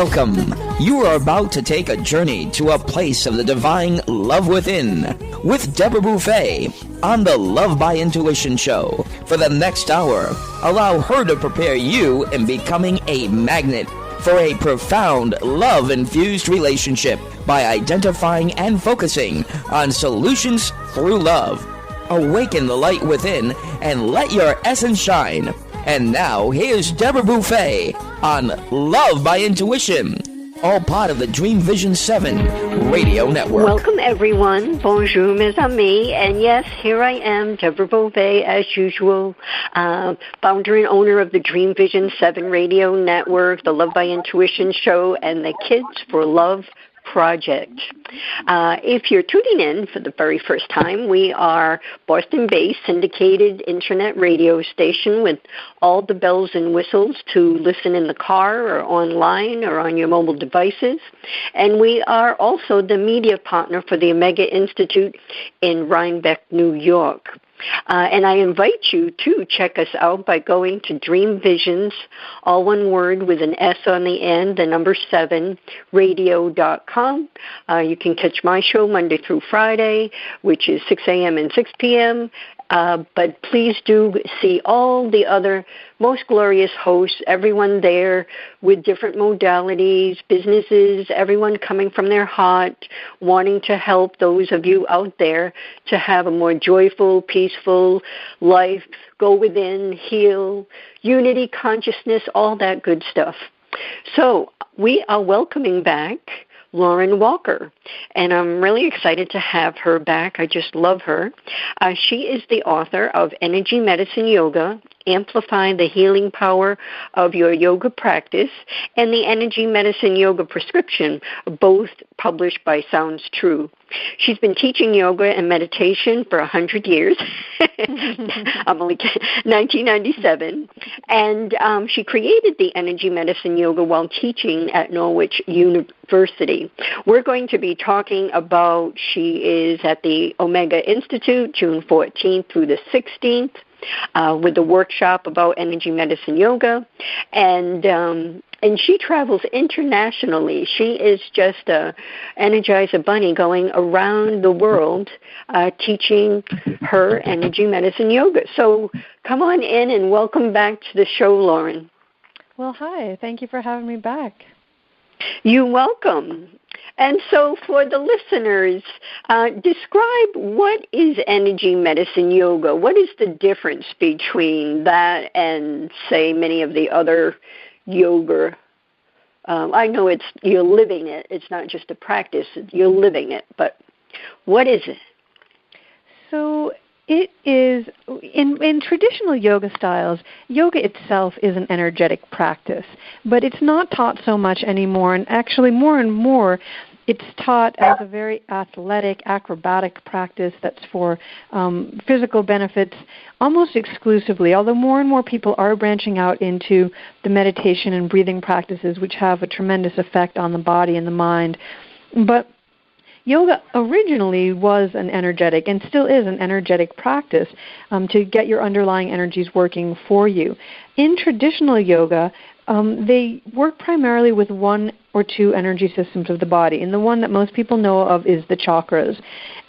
Welcome. You are about to take a journey to a place of the divine love within with Deborah Buffet on the Love by Intuition show. For the next hour, allow her to prepare you in becoming a magnet for a profound love-infused relationship by identifying and focusing on solutions through love. Awaken the light within and let your essence shine. And now, here's Deborah Buffet on Love by Intuition, all part of the Dreamvisions 7 radio network. Welcome, everyone. Bonjour, mes amis. And yes, here I am, Deborah Buffet, as usual, founder and owner of the Dreamvisions 7 radio network, the Love by Intuition show, and the Kids for Love project. If you're tuning in for the very first time, we are Boston-based syndicated internet radio station with all the bells and whistles to listen in the car or online or on your mobile devices. And we are also the media partner for the EMYoga Institute in Rhinebeck, New York. And I invite you to check us out by going to Dreamvisions, all one word with an S on the end, the number 7, radio.com. You can catch my show Monday through Friday, which is 6 a.m. and 6 p.m., but please do see all the other most glorious hosts, everyone there with different modalities, businesses, everyone coming from their heart, wanting to help those of you out there to have a more joyful, peaceful life, go within, heal, unity, consciousness, all that good stuff. So we are welcoming back Lauren Walker, and I'm really excited to have her back. I just love her. She is the author of Energy Medicine Yoga, Amplify the Healing Power of Your Yoga Practice, and the Energy Medicine Yoga Prescription, both published by Sounds True. She's been teaching yoga and meditation for 100 years. I'm only 1997. And she created the Energy Medicine Yoga while teaching at Norwich University. We're going to be talking about, she is at the Omega Institute, June 14th through the 16th. With a workshop about energy medicine yoga, and she travels internationally. She is just a Energizer Bunny going around the world teaching her energy medicine yoga. So come on in and welcome back to the show, Lauren. Well, hi. Thank you for having me back. You're welcome. And so for the listeners, describe what is energy medicine yoga? What is the difference between that and, say, many of the other yoga? I know you're living it. It's not just a practice. You're living it. But what is it? So it is, in traditional yoga styles, yoga itself is an energetic practice, but it's not taught so much anymore, and actually more and more it's taught as a very athletic, acrobatic practice that's for physical benefits almost exclusively, although more and more people are branching out into the meditation and breathing practices, which have a tremendous effect on the body and the mind. But yoga originally was an energetic, and still is an energetic practice to get your underlying energies working for you. In traditional yoga, they work primarily with one or two energy systems of the body, and the one that most people know of is the chakras.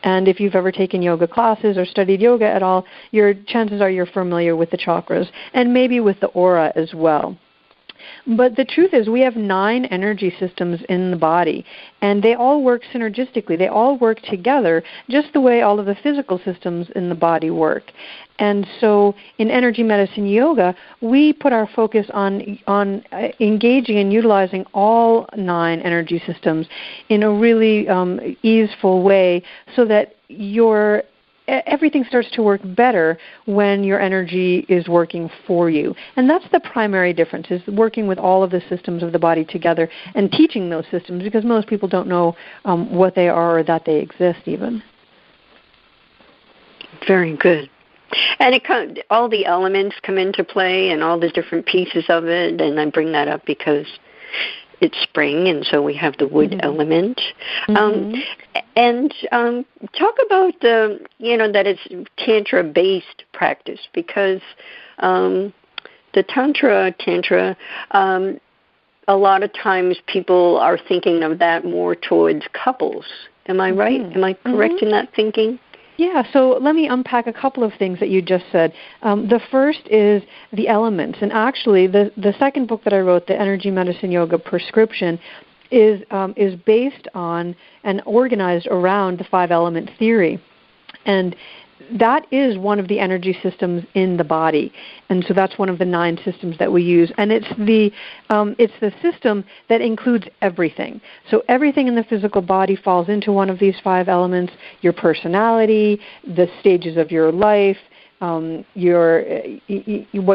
And if you've ever taken yoga classes or studied yoga at all, your chances are you're familiar with the chakras, and maybe with the aura as well. But the truth is we have 9 energy systems in the body, and they all work synergistically. They all work together just the way all of the physical systems in the body work. And so in energy medicine yoga, we put our focus on engaging and utilizing all 9 energy systems in a really easeful way so that everything starts to work better when your energy is working for you. And that's the primary difference, is working with all of the systems of the body together and teaching those systems, because most people don't know what they are or that they exist even. Very good. And all the elements come into play and all the different pieces of it, and I bring that up because it's spring, and so we have the wood element. And talk about that it's Tantra-based practice, because the Tantra, a lot of times people are thinking of that more towards couples. Am I right? Am I correct in that thinking? Yeah, so let me unpack a couple of things that you just said. The first is the elements, and actually the second book that I wrote, the Energy Medicine Yoga Prescription, is based on and organized around the 5-element theory. And that is one of the energy systems in the body, and so that's one of the 9 systems that we use. And it's the system that includes everything. So everything in the physical body falls into one of these 5 elements: your personality, the stages of your life, what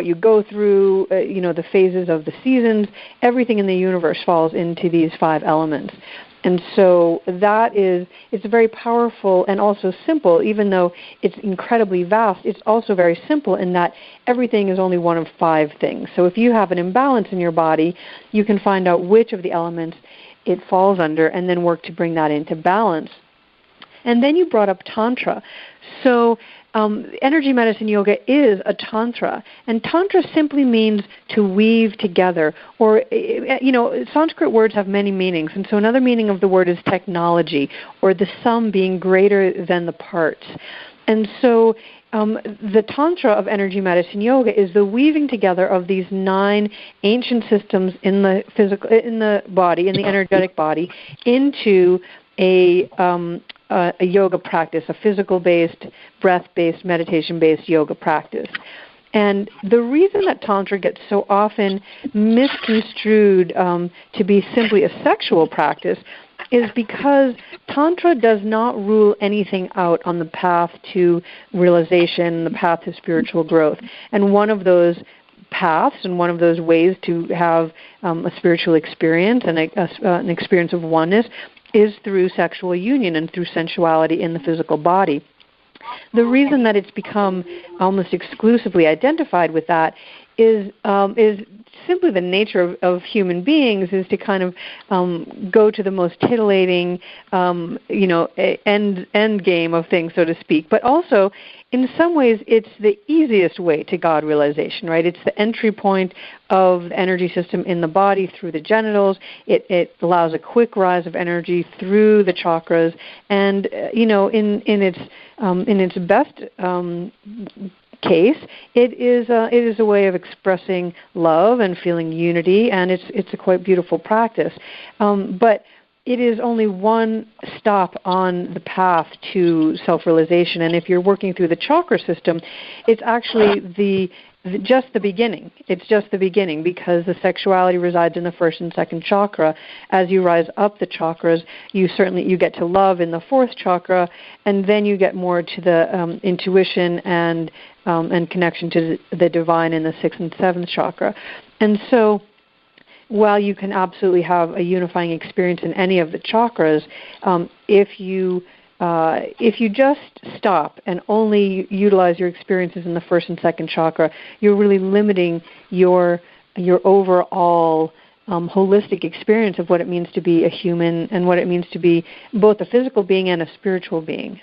you go through, the phases of the seasons. Everything in the universe falls into these 5 elements. And so it's very powerful and also simple. Even though it's incredibly vast, it's also very simple in that everything is only one of 5 things. So if you have an imbalance in your body, you can find out which of the elements it falls under and then work to bring that into balance. And then you brought up Tantra. So energy medicine yoga is a tantra, and tantra simply means to weave together. Or, Sanskrit words have many meanings, and so another meaning of the word is technology, or the sum being greater than the parts. And so the tantra of energy medicine yoga is the weaving together of these 9 ancient systems in the body, in the energetic body, into a yoga practice, a physical-based, breath-based, meditation-based yoga practice. And the reason that Tantra gets so often misconstrued to be simply a sexual practice is because Tantra does not rule anything out on the path to realization, the path to spiritual growth. And one of those paths and one of those ways to have a spiritual experience and an experience of oneness is through sexual union and through sensuality in the physical body. The reason that it's become almost exclusively identified with that is simply the nature of human beings, is to kind of go to the most titillating, end game of things, so to speak. But also, in some ways, it's the easiest way to God realization, right? It's the entry point of the energy system in the body through the genitals. It allows a quick rise of energy through the chakras, and in its best case, it is a way of expressing love and feeling unity, and it's a quite beautiful practice. But it is only one stop on the path to self-realization, and if you're working through the chakra system, it's actually just the beginning. It's just the beginning, because the sexuality resides in the first and second chakra. As you rise up the chakras, you get to love in the 4th chakra, and then you get more to the intuition and connection to the divine in the 6th and 7th chakra. And so, while you can absolutely have a unifying experience in any of the chakras, if you just stop and only utilize your experiences in the 1st and 2nd chakra, you're really limiting your overall holistic experience of what it means to be a human and what it means to be both a physical being and a spiritual being.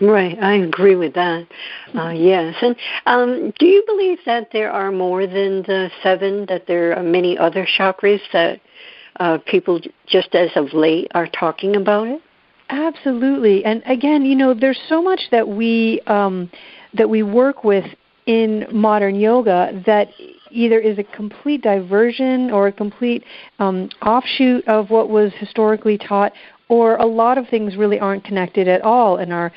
Right, I agree with that. Yes. And do you believe that there are more than the 7, that there are many other chakras that people just as of late are talking about it? Absolutely. And again, there's so much that we work with in modern yoga that either is a complete diversion or a complete offshoot of what was historically taught, or a lot of things really aren't connected at all in our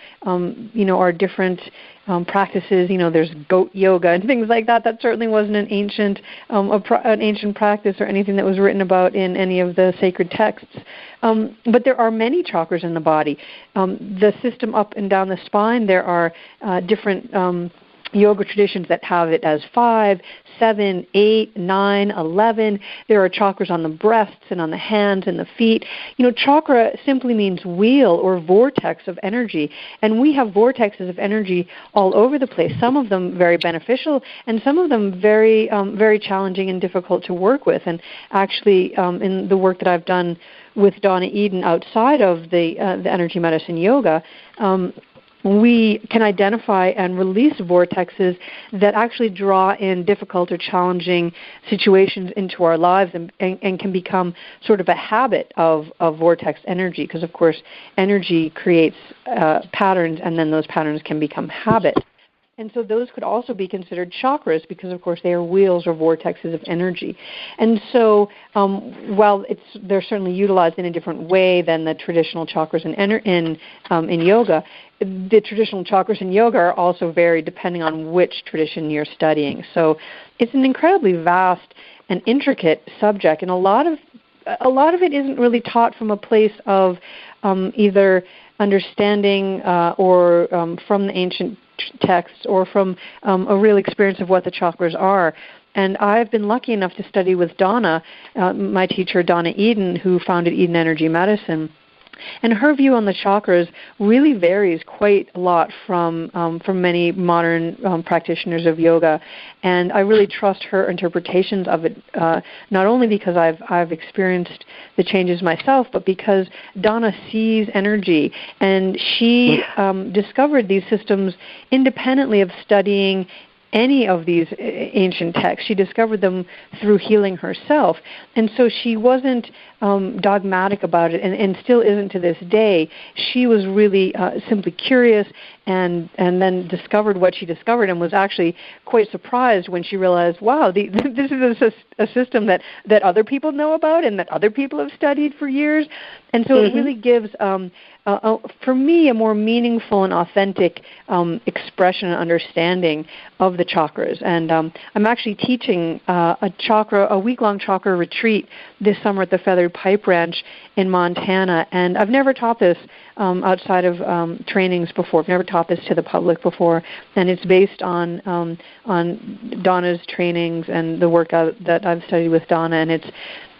different practices. There's goat yoga and things like that. That certainly wasn't an ancient practice or anything that was written about in any of the sacred texts. But there are many chakras in the body. The system up and down the spine, there are different yoga traditions that have it as 5, 7, 8, 9, 11. There are chakras on the breasts and on the hands and the feet. Chakra simply means wheel or vortex of energy, and we have vortexes of energy all over the place. Some of them very beneficial, and some of them very, very challenging and difficult to work with. And actually, in the work that I've done with Donna Eden outside of the energy medicine yoga, we can identify and release vortexes that actually draw in difficult or challenging situations into our lives and can become sort of a habit of vortex energy, because, of course, energy creates patterns, and then those patterns can become habits. And so those could also be considered chakras because, of course, they are wheels or vortexes of energy. And so while they're certainly utilized in a different way than the traditional chakras in yoga, the traditional chakras in yoga are also varied depending on which tradition you're studying. So it's an incredibly vast and intricate subject, and a lot of it isn't really taught from a place of either understanding or from the ancient texts or from a real experience of what the chakras are. And I've been lucky enough to study with Donna, my teacher, Donna Eden, who founded Eden Energy Medicine. And her view on the chakras really varies quite a lot from many modern practitioners of yoga. And I really trust her interpretations of it, not only because I've experienced the changes myself, but because Donna sees energy. And she discovered these systems independently of studying any of these ancient texts. She discovered them through healing herself. And so she wasn't dogmatic about it, and still isn't to this day. She was really simply curious and then discovered what she discovered, and was actually quite surprised when she realized, wow, this is a system that other people know about and that other people have studied for years. And so it really gives, for me, a more meaningful and authentic expression and understanding of the chakras. And I'm actually teaching a week-long chakra retreat this summer at the Feathered Pipe Ranch in Montana. And I've never taught this outside of trainings before. I've never taught this to the public before. And it's based on Donna's trainings and the work that I've studied with Donna. And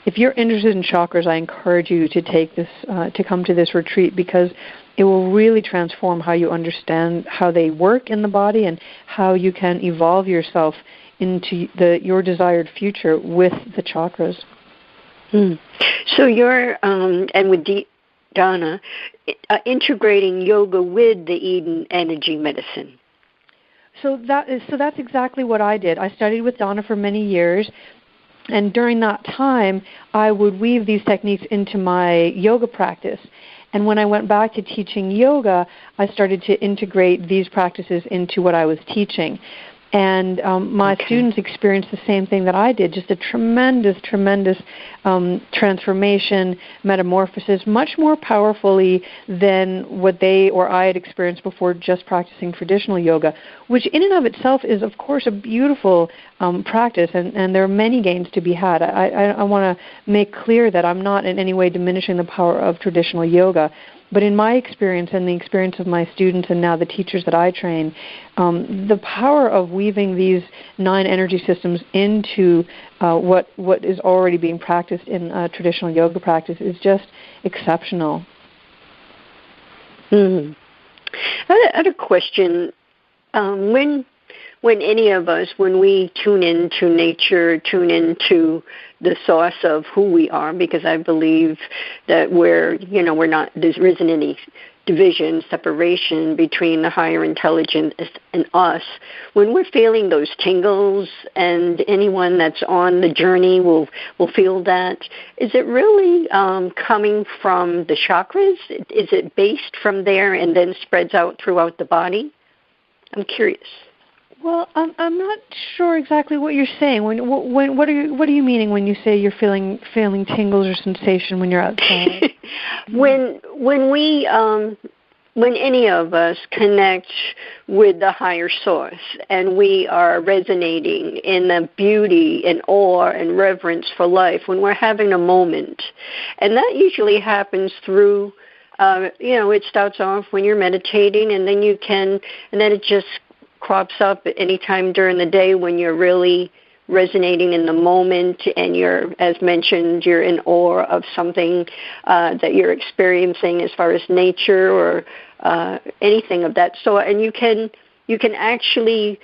if you're interested in chakras, I encourage you to take this, to come to this retreat, because it will really transform how you understand how they work in the body and how you can evolve yourself into your desired future with the chakras. So you're, and with Donna, integrating yoga with the Eden Energy Medicine. So that's exactly what I did. I studied with Donna for many years. And during that time, I would weave these techniques into my yoga practice. And when I went back to teaching yoga, I started to integrate these practices into what I was teaching. And my students experienced the same thing that I did, just a tremendous transformation, metamorphosis, much more powerfully than what they or I had experienced before just practicing traditional yoga, which in and of itself is, of course, a beautiful practice, and there are many gains to be had. I want to make clear that I'm not in any way diminishing the power of traditional yoga. But in my experience and the experience of my students and now the teachers that I train, the power of weaving these 9 energy systems into what is already being practiced in traditional yoga practice is just exceptional. I had a question. When any of us, when we tune into nature, tune into the source of who we are, because I believe that there isn't any division, separation between the higher intelligence and us. When we're feeling those tingles, and anyone that's on the journey will feel that, is it really coming from the chakras? Is it based from there and then spreads out throughout the body? I'm curious. Well, I'm not sure exactly what you're saying. What are you meaning when you say you're feeling tingles or sensation when you're outside? when any of us connect with the higher source and we are resonating in the beauty and awe and reverence for life, when we're having a moment, and that usually happens through, it starts off when you're meditating, and then it just crops up at any time during the day when you're really resonating in the moment, and you're, as mentioned, you're in awe of something that you're experiencing as far as nature or anything of that sort, and you can actually